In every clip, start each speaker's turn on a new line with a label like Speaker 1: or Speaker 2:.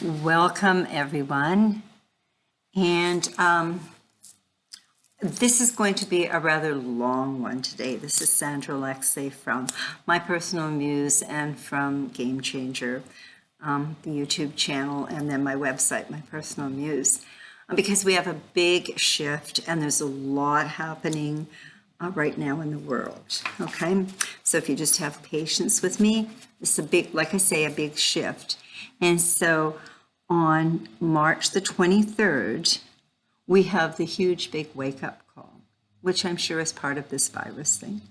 Speaker 1: Welcome, everyone. And this is going to be a rather long one today. This is Sandra Alexei from My Personal Muse and from Game Changer, the YouTube channel, and then my website, My Personal Muse. Because we have a big shift and there's a lot happening right now in the world, okay? So if you just have patience with me, it's a big, like I say, a big shift. And so on March the 23rd, we have the huge big wake-up call, which I'm sure is part of this virus thing.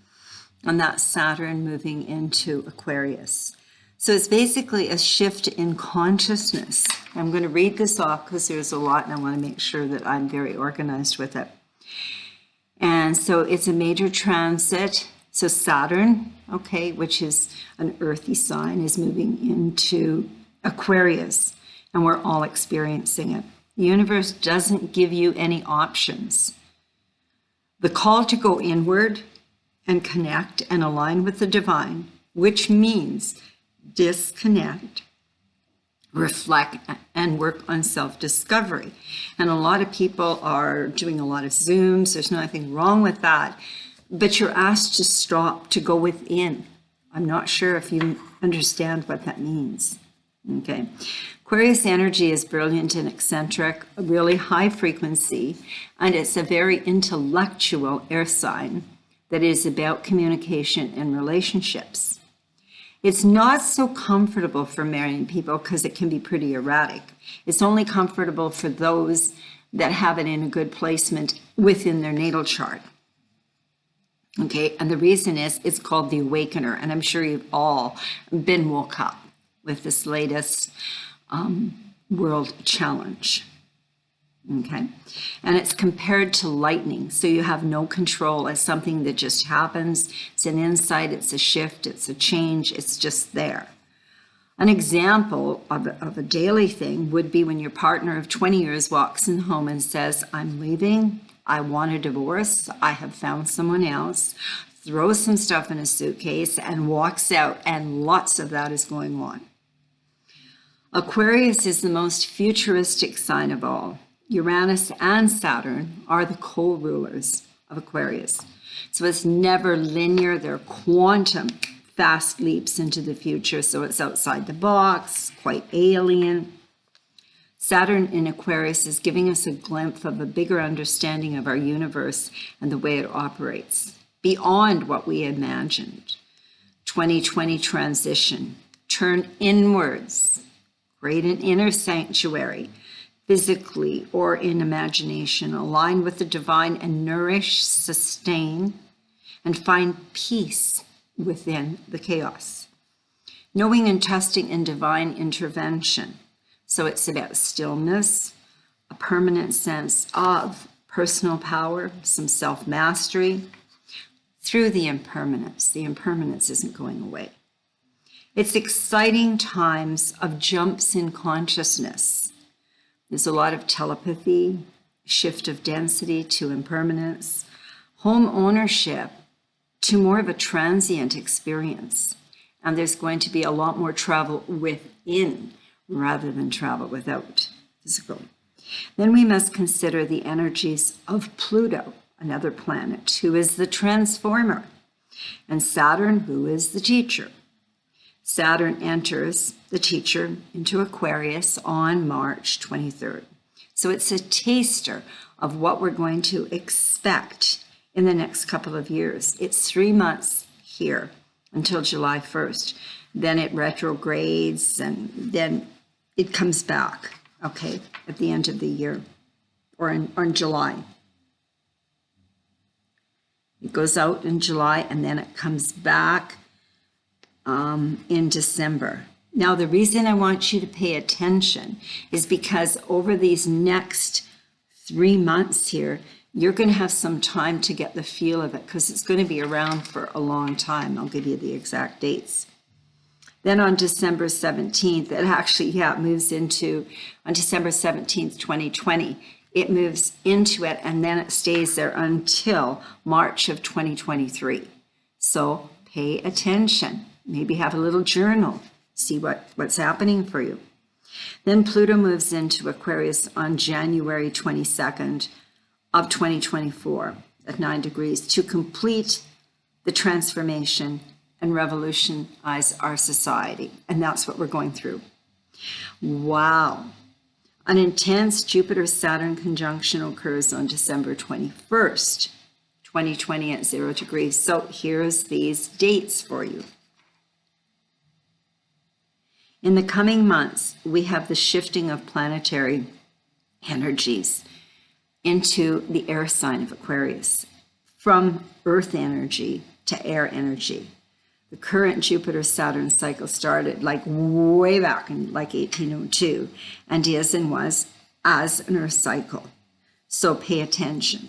Speaker 1: And that's Saturn moving into Aquarius. So it's basically a shift in consciousness. I'm going to read this off because there's a lot and I want to make sure that I'm very organized with it. And so it's a major transit. So Saturn, okay, which is an earthy sign, is moving into Aquarius, and we're all experiencing it. The universe doesn't give you any options. The call to go inward and connect and align with the divine, which means disconnect, reflect, and work on self-discovery. And a lot of people are doing a lot of Zooms. There's nothing wrong with that, but you're asked to stop, to go within. I'm not sure if you understand what that means. Okay. Aquarius energy is brilliant and eccentric, a really high frequency, and it's a very intellectual air sign that is about communication and relationships. It's not so comfortable for marrying people because it can be pretty erratic. It's only comfortable for those that have it in a good placement within their natal chart. Okay, and the reason is it's called the Awakener, and I'm sure you've all been woke up with this latest world challenge. Okay, and it's compared to lightning, so you have no control. It's something that just happens. It's an insight, it's a shift, it's a change, it's just there. An example of a daily thing would be when your partner of 20 years walks in home and says, I'm leaving, I want a divorce, I have found someone else, throws some stuff in a suitcase and walks out, and lots of that is going on. Aquarius is the most futuristic sign of all. Uranus and Saturn are the co-rulers of Aquarius. So it's never linear. They're quantum fast leaps into the future. So it's outside the box, quite alien. Saturn in Aquarius is giving us a glimpse of a bigger understanding of our universe and the way it operates, beyond what we imagined. 2020 transition, turn inwards, create an inner sanctuary, physically or in imagination, align with the divine and nourish, sustain, and find peace within the chaos. Knowing and trusting in divine intervention. So it's about stillness, a permanent sense of personal power, some self-mastery through the impermanence. The impermanence isn't going away. It's exciting times of jumps in consciousness. There's a lot of telepathy, shift of density to impermanence, home ownership to more of a transient experience. And there's going to be a lot more travel within rather than travel without physical. Then we must consider the energies of Pluto, another planet, who is the transformer, and Saturn, who is the teacher. Saturn enters the teacher into Aquarius on March 23rd. So it's a taster of what we're going to expect in the next couple of years. It's 3 months here until July 1st. Then it retrogrades and then it comes back, okay, at the end of the year or in July. It goes out in July and then it comes back in December. Now, the reason I want you to pay attention is because over these next 3 months here, you're going to have some time to get the feel of it because it's going to be around for a long time. I'll give you the exact dates. Then on December 17th, it actually, it moves into, on December 17th, 2020, it moves into it and then it stays there until March of 2023. So pay attention. Maybe have a little journal, see what's happening for you. Then Pluto moves into Aquarius on January 22nd of 2024 at 9 degrees to complete the transformation and revolutionize our society. And that's what we're going through. Wow. An intense Jupiter-Saturn conjunction occurs on December 21st, 2020 at 0 degrees. So here's these dates for you. In the coming months, we have the shifting of planetary energies into the air sign of Aquarius, from earth energy to air energy. The current Jupiter-Saturn cycle started like way back in like 1802 and is and was as an earth cycle. So pay attention.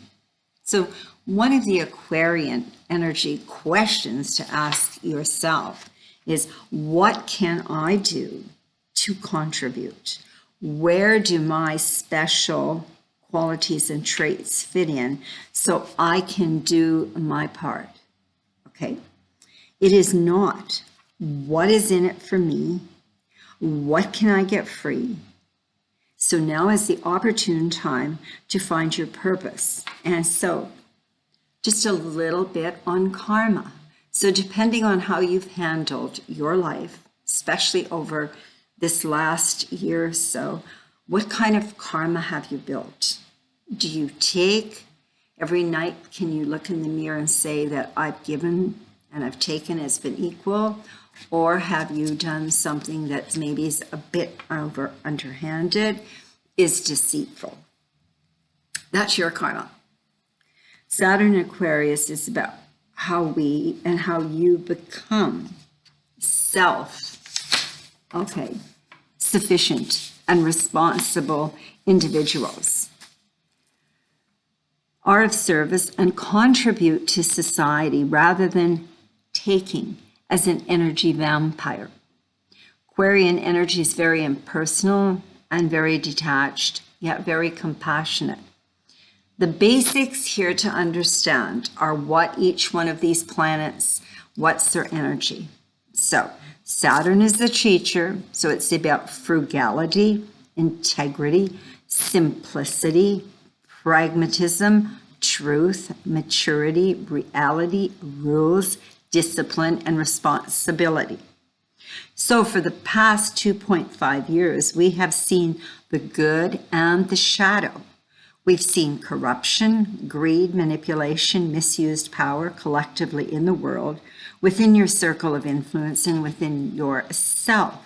Speaker 1: So one of the Aquarian energy questions to ask yourself is, what can I do to contribute? Where do my special qualities and traits fit in so I can do my part? Okay? It is not what is in it for me, what can I get free? So now is the opportune time to find your purpose. And so just a little bit on karma. So depending on how you've handled your life, especially over this last year or so, what kind of karma have you built? Do you take every night, can you look in the mirror and say that I've given and I've taken has been equal? Or have you done something that maybe is a bit underhanded, is deceitful? That's your karma. Saturn in Aquarius is about how we and how you become sufficient and responsible individuals, are of service and contribute to society rather than taking as an energy vampire. Aquarian energy is very impersonal and very detached, yet very compassionate. The basics here to understand are what each one of these planets, what's their energy. So Saturn is the teacher, so it's about frugality, integrity, simplicity, pragmatism, truth, maturity, reality, rules, discipline, and responsibility. So for the past 2.5 years, we have seen the good and the shadow. We've seen corruption, greed, manipulation, misused power collectively in the world, within your circle of influence and within yourself.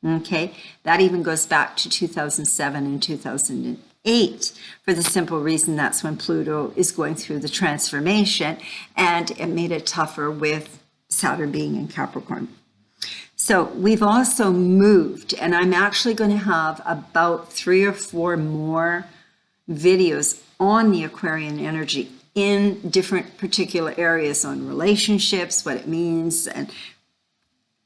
Speaker 1: Okay, that even goes back to 2007 and 2008 for the simple reason that's when Pluto is going through the transformation, and it made it tougher with Saturn being in Capricorn. So we've also moved, and I'm actually going to have about 3 or 4 more videos on the Aquarian energy in different particular areas on relationships, what it means, and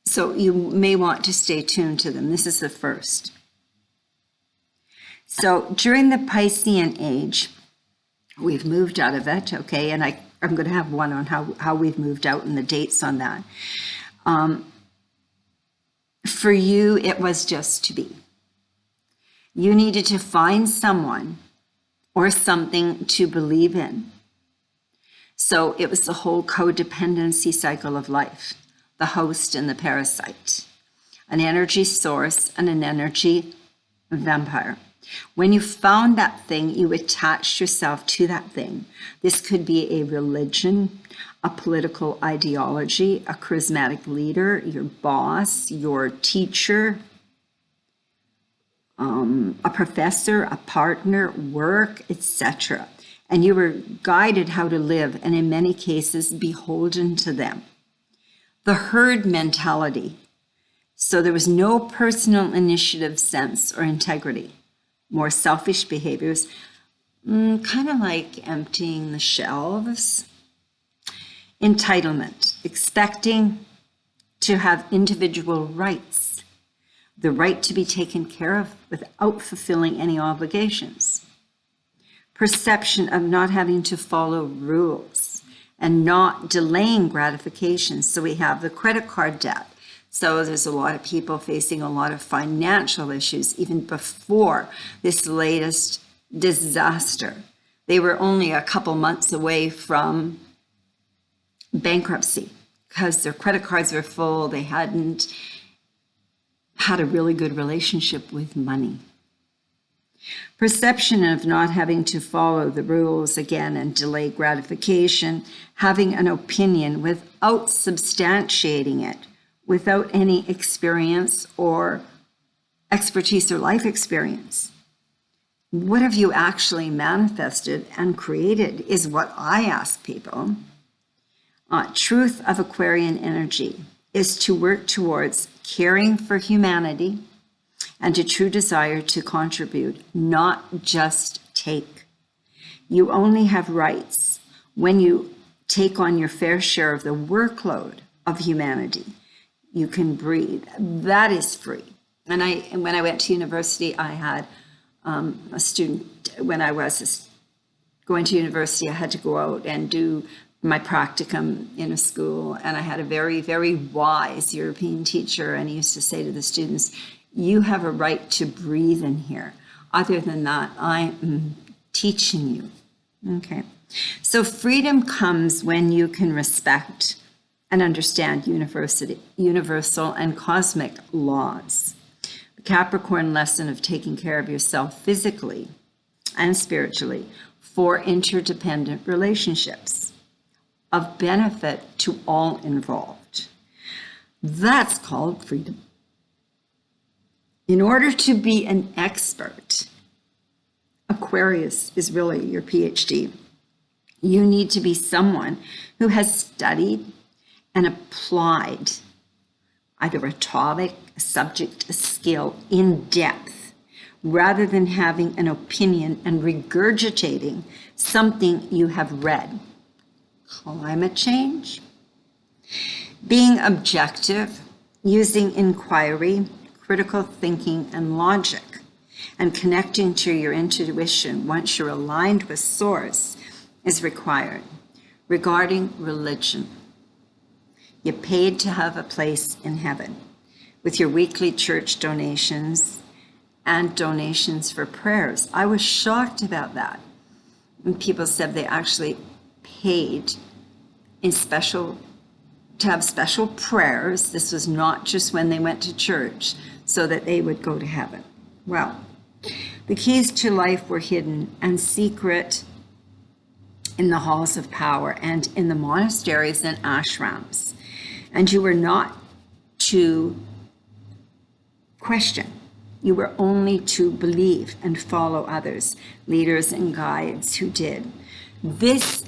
Speaker 1: so you may want to stay tuned to them. This is the first. So during the Piscean age, we've moved out of it, okay, and I'm going to have one on how we've moved out and the dates on that. For you, it was just to be. You needed to find someone or something to believe in. So it was the whole codependency cycle of life, the host and the parasite, an energy source and an energy vampire. When you found that thing, you attached yourself to that thing. This could be a religion, a political ideology, a charismatic leader, your boss, your teacher, a professor, a partner, work, etc. And you were guided how to live, and in many cases, beholden to them. The herd mentality. So there was no personal initiative sense or integrity. More selfish behaviors, kind of like emptying the shelves. Entitlement, expecting to have individual rights, the right to be taken care of without fulfilling any obligations. Perception of not having to follow rules and not delaying gratification. So we have the credit card debt. So there's a lot of people facing a lot of financial issues even before this latest disaster. They were only a couple months away from bankruptcy because their credit cards were full. They hadn't had a really good relationship with money. Perception of not having to follow the rules again and delay gratification, having an opinion without substantiating it, without any experience or expertise or life experience. What have you actually manifested and created is what I ask people. Truth of Aquarian energy is to work towards caring for humanity and a true desire to contribute, not just take. You only have rights when you take on your fair share of the workload of humanity. You can breathe. That is free. And when I went to university, I had a student, when I was going to university, I had to go out and do my practicum in a school. And I had a very, very wise European teacher. And he used to say to the students, you have a right to breathe in here. Other than that, I'm teaching you. Okay. So freedom comes when you can respect and understand universal and cosmic laws. The Capricorn lesson of taking care of yourself physically and spiritually for interdependent relationships of benefit to all involved. That's called freedom. In order to be an expert, Aquarius is really your PhD. You need to be someone who has studied and applied either a topic, a subject, a skill in depth, rather than having an opinion and regurgitating something you have read. Climate change. Being objective, using inquiry, critical thinking, and logic, and connecting to your intuition once you're aligned with source is required. Regarding religion, you're paid to have a place in heaven with your weekly church donations and donations for prayers. I was shocked about that. And people said they actually paid to have special prayers. This was not just when they went to church, so that they would go to heaven. Well, the keys to life were hidden and secret in the halls of power and in the monasteries and ashrams. And you were not to question. You were only to believe and follow others, leaders and guides who did. This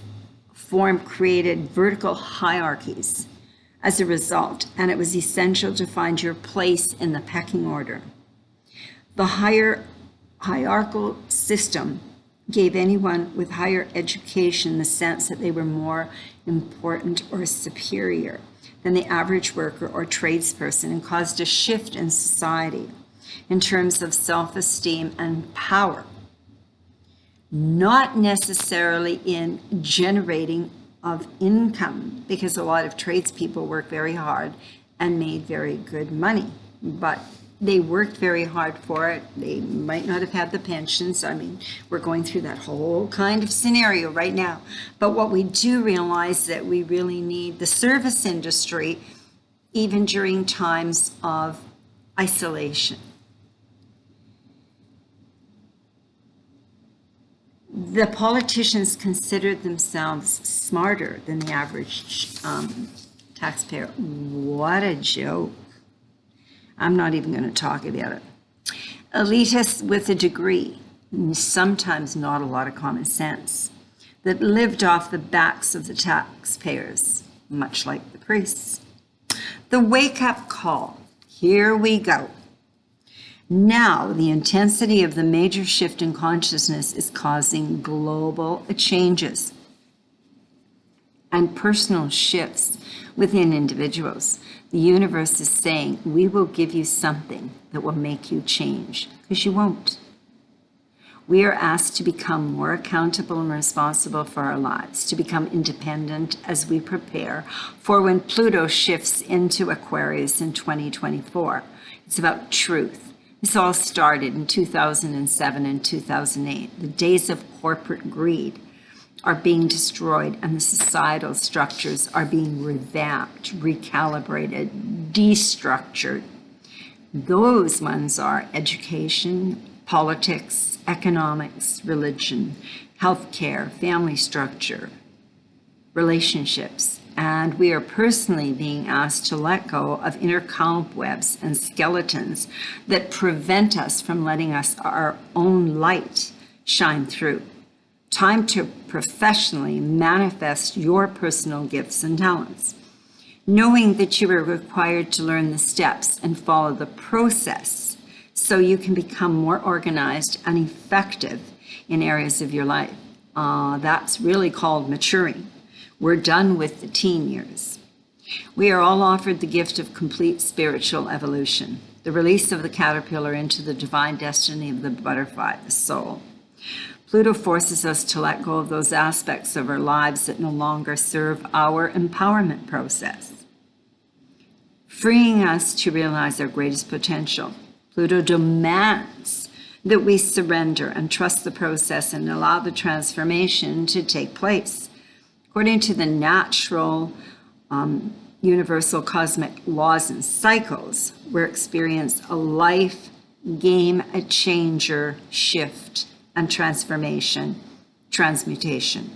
Speaker 1: form created vertical hierarchies as a result, and it was essential to find your place in the pecking order. The hierarchical system gave anyone with higher education the sense that they were more important or superior than the average worker or tradesperson, and caused a shift in society in terms of self-esteem and power, not necessarily in generating of income, because a lot of tradespeople work very hard and made very good money, but they worked very hard for it. They might not have had the pensions. I mean, we're going through that whole kind of scenario right now. But what we do realize that we really need the service industry, even during times of isolation. The politicians considered themselves smarter than the average taxpayer. What a joke. I'm not even going to talk about it. Elitists with a degree, sometimes not a lot of common sense, that lived off the backs of the taxpayers, much like the priests. The wake-up call. Here we go. Now, the intensity of the major shift in consciousness is causing global changes and personal shifts within individuals. The universe is saying, we will give you something that will make you change, because you won't. We are asked to become more accountable and responsible for our lives, to become independent as we prepare for when Pluto shifts into Aquarius in 2024. It's about truth. This all started in 2007 and 2008. The days of corporate greed are being destroyed and the societal structures are being revamped, recalibrated, destructured. Those ones are education, politics, economics, religion, healthcare, family structure, relationships. And we are personally being asked to let go of inner cobwebs and skeletons that prevent us from letting our own light shine through. Time to professionally manifest your personal gifts and talents, knowing that you are required to learn the steps and follow the process so you can become more organized and effective in areas of your life. That's really called maturing. We're done with the teen years. We are all offered the gift of complete spiritual evolution, the release of the caterpillar into the divine destiny of the butterfly, the soul. Pluto forces us to let go of those aspects of our lives that no longer serve our empowerment process, freeing us to realize our greatest potential. Pluto demands that we surrender and trust the process and allow the transformation to take place. According to the natural, universal cosmic laws and cycles, we're experiencing a life game changer shift and transformation, transmutation,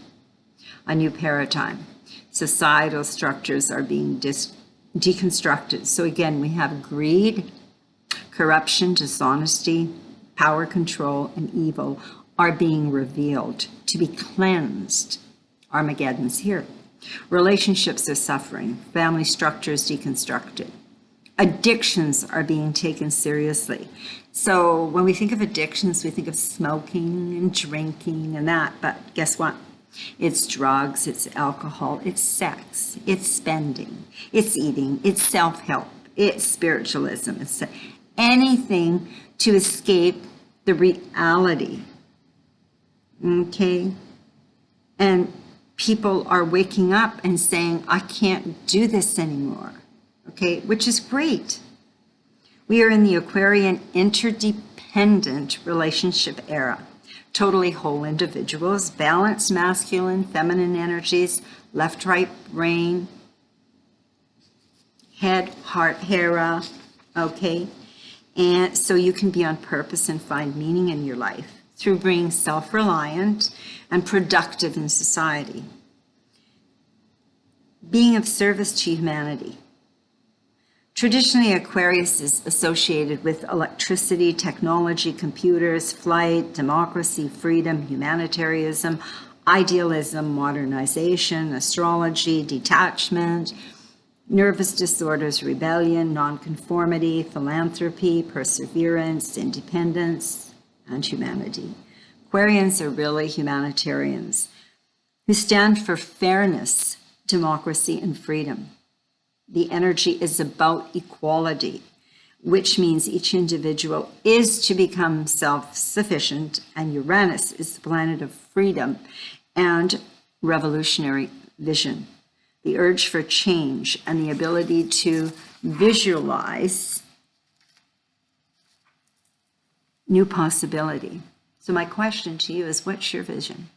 Speaker 1: a new paradigm. Societal structures are being deconstructed. So again, we have greed, corruption, dishonesty, power, control, and evil are being revealed to be cleansed. Armageddon's here. Relationships are suffering. Family structures deconstructed. Addictions are being taken seriously. So when we think of addictions, we think of smoking and drinking and that. But guess what? It's drugs, it's alcohol, it's sex, it's spending, it's eating, it's self-help, it's spiritualism, it's anything to escape the reality. Okay? And people are waking up and saying, I can't do this anymore. Okay? Which is great. We are in the Aquarian interdependent relationship era. Totally whole individuals, balanced masculine, feminine energies, left, right brain, head, heart, Hera, okay? And so you can be on purpose and find meaning in your life through being self-reliant and productive in society. Being of service to humanity. Traditionally, Aquarius is associated with electricity, technology, computers, flight, democracy, freedom, humanitarianism, idealism, modernization, astrology, detachment, nervous disorders, rebellion, nonconformity, philanthropy, perseverance, independence, and humanity. Aquarians are really humanitarians who stand for fairness, democracy, and freedom. The energy is about equality, which means each individual is to become self-sufficient, and Uranus is the planet of freedom and revolutionary vision, the urge for change and the ability to visualize new possibility. So my question to you is, what's your vision?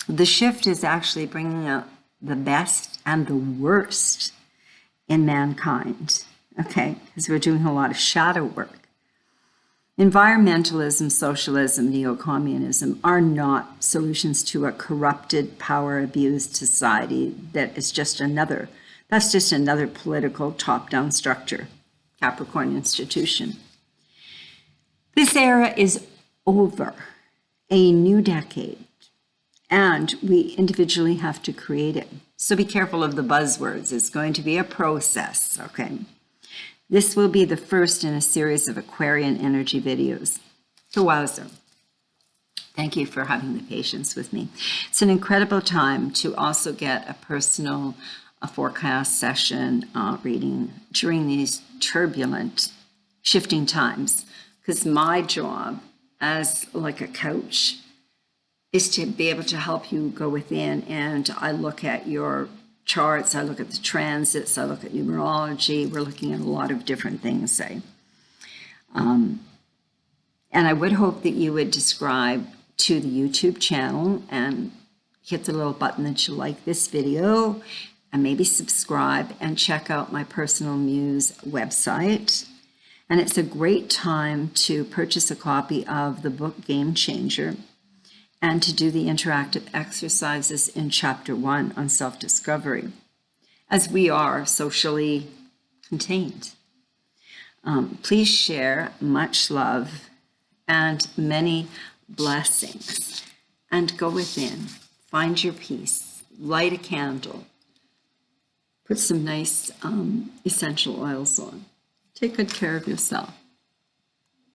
Speaker 1: The shift is actually bringing out the best and the worst in mankind, okay? Because we're doing a lot of shadow work. Environmentalism, socialism, neo-communism are not solutions to a corrupted, power-abused society that's just another political top-down structure, Capricorn institution. This era is over, a new decade, and we individually have to create it. So be careful of the buzzwords. It's going to be a process, okay? This will be the first in a series of Aquarian energy videos. So wowzer. Thank you for having the patience with me. It's an incredible time to also get a personal forecast session reading during these turbulent, shifting times, because my job as like a coach is to be able to help you go within, and I look at your charts, I look at the transits, I look at numerology. We're looking at a lot of different things, say. And I would hope that you would subscribe to the YouTube channel and hit the little button that you like this video, and maybe subscribe and check out my Personal Muse website. And it's a great time to purchase a copy of the book Game Changer and to do the interactive exercises in Chapter 1 on self-discovery, as we are socially contained. Please share. Much love and many blessings. And go within. Find your peace. Light a candle. Put some nice essential oils on. Take good care of yourself.